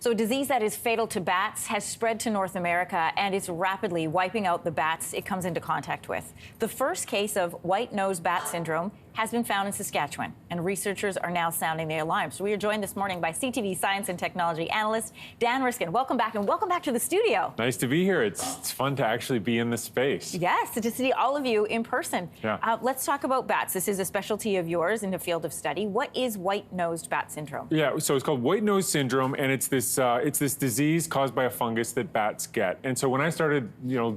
So a disease that is fatal to bats has spread to North America, and it's rapidly wiping out the bats it comes into contact with. The first case of white-nosed bat syndrome has been found in Saskatchewan, and researchers are now sounding the alarm. So we are joined this morning by CTV science and technology analyst Dan Riskin. Welcome back, and welcome back to the studio. Nice to be here. It's fun to actually be in the space. Yes, to see all of you in person. Yeah. Let's talk about bats. This is a specialty of yours in the field of study. What is white-nosed bat syndrome? Yeah, so it's called white-nose syndrome, and it's this disease caused by a fungus that bats get. And so when I started,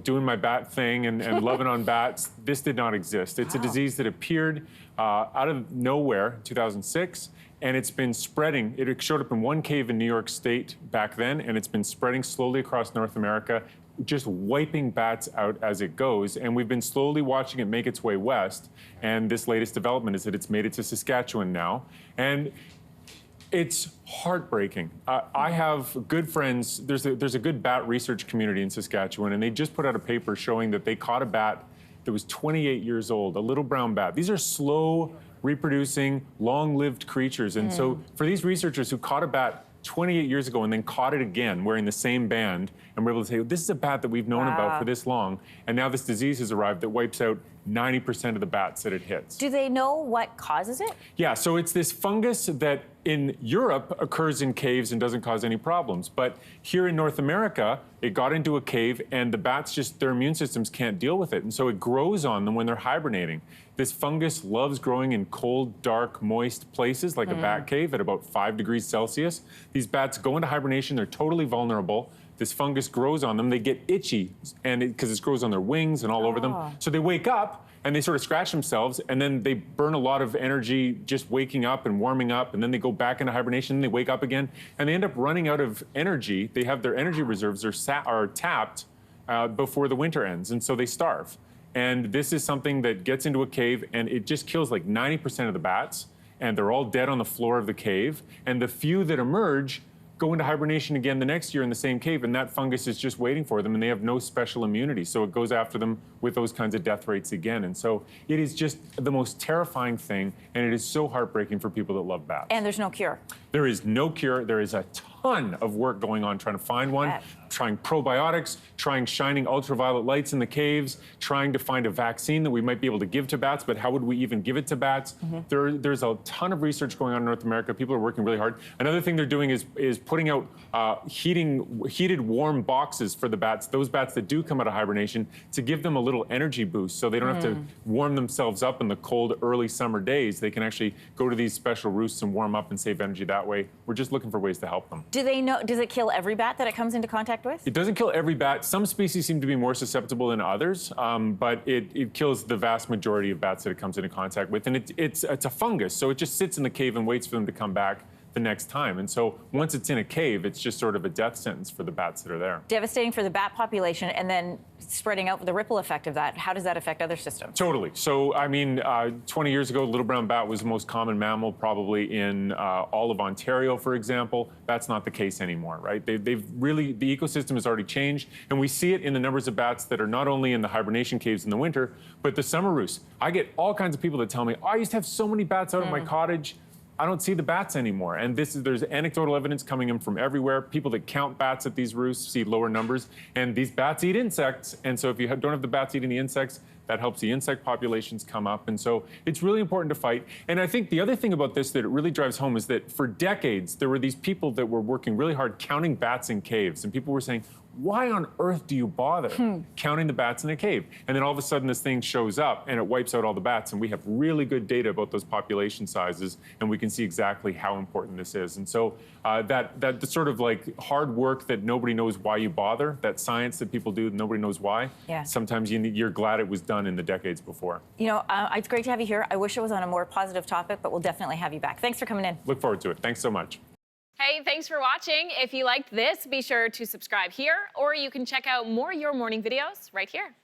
doing my bat thing and loving on bats, this did not exist. It's a disease that appeared out of nowhere in 2006, and it's been spreading. It showed up in one cave in New York State back then, and it's been spreading slowly across North America, just wiping bats out as it goes. And we've been slowly watching it make its way west. And this latest development is that it's made it to Saskatchewan now. And it's heartbreaking. I have good friends. There's a good bat research community in Saskatchewan, and they just put out a paper showing that they caught a bat that was 28 years old, a little brown bat. These are slow reproducing, long-lived creatures. And so for these researchers who caught a bat 28 years ago and then caught it again wearing the same band, and were able to say, this is a bat that we've known about for this long, and now this disease has arrived that wipes out 90% of the bats that it hits. Do they know what causes it? Yeah, so it's this fungus that in Europe occurs in caves and doesn't cause any problems. But here in North America, it got into a cave and the bats their immune systems can't deal with it. And so it grows on them when they're hibernating. This fungus loves growing in cold, dark, moist places like a bat cave at about 5 degrees Celsius. These bats go into hibernation, they're totally vulnerable. This fungus grows on them, they get itchy, and because it grows on their wings and all over them. So they wake up and they sort of scratch themselves, and then they burn a lot of energy just waking up and warming up, and then they go back into hibernation, and they wake up again, and they end up running out of energy. They have their energy reserves are tapped before the winter ends, and so they starve. And this is something that gets into a cave, and it just kills like 90% of the bats, and they're all dead on the floor of the cave, and the few that emerge go into hibernation again the next year in the same cave, and that fungus is just waiting for them, and they have no special immunity. So it goes after them with those kinds of death rates again. And so it is just the most terrifying thing, and it is so heartbreaking for people that love bats. And there's no cure. There is no cure. There is a ton of work going on trying to find one, trying probiotics, trying shining ultraviolet lights in the caves, trying to find a vaccine that we might be able to give to bats, but how would we even give it to bats? There's a ton of research going on in North America. People are working really hard. Another thing they're doing is putting out heated warm boxes for the bats, those bats that do come out of hibernation, to give them a little energy boost so they don't have to warm themselves up in the cold early summer days. They can actually go to these special roosts and warm up and save energy that way. We're just looking for ways to help them. Do they know, does it kill every bat that it comes into contact with? It doesn't kill every bat. Some species seem to be more susceptible than others, but it kills the vast majority of bats that it comes into contact with. And it's a fungus, so it just sits in the cave and waits for them to come back the next time. And so once it's in a cave, it's just sort of a death sentence for the bats that are there. Devastating for the bat population, and then spreading out the ripple effect of that. How does that affect other systems? Totally. So, I mean, 20 years ago, little brown bat was the most common mammal probably in all of Ontario, for example. That's not the case anymore, right? They've really, the ecosystem has already changed, and we see it in the numbers of bats that are not only in the hibernation caves in the winter, but the summer roosts. I get all kinds of people that tell me, oh, I used to have so many bats out of my cottage. I don't see the bats anymore. And there's anecdotal evidence coming in from everywhere. People that count bats at these roosts see lower numbers. And these bats eat insects. And so if you don't have the bats eating the insects, that helps the insect populations come up. And so it's really important to fight. And I think the other thing about this that it really drives home is that for decades, there were these people that were working really hard counting bats in caves. And people were saying, why on earth do you bother counting the bats in a cave? And then all of a sudden this thing shows up and it wipes out all the bats, and we have really good data about those population sizes, and we can see exactly how important this is. And so that sort of like hard work that nobody knows why you bother, that science that people do, nobody knows why, sometimes you're glad it was done in the decades before. You know, it's great to have you here. I wish it was on a more positive topic, but we'll definitely have you back. Thanks for coming in. Look forward to it. Thanks so much. Hey, thanks for watching. If you liked this, be sure to subscribe here, or you can check out more Your Morning videos right here.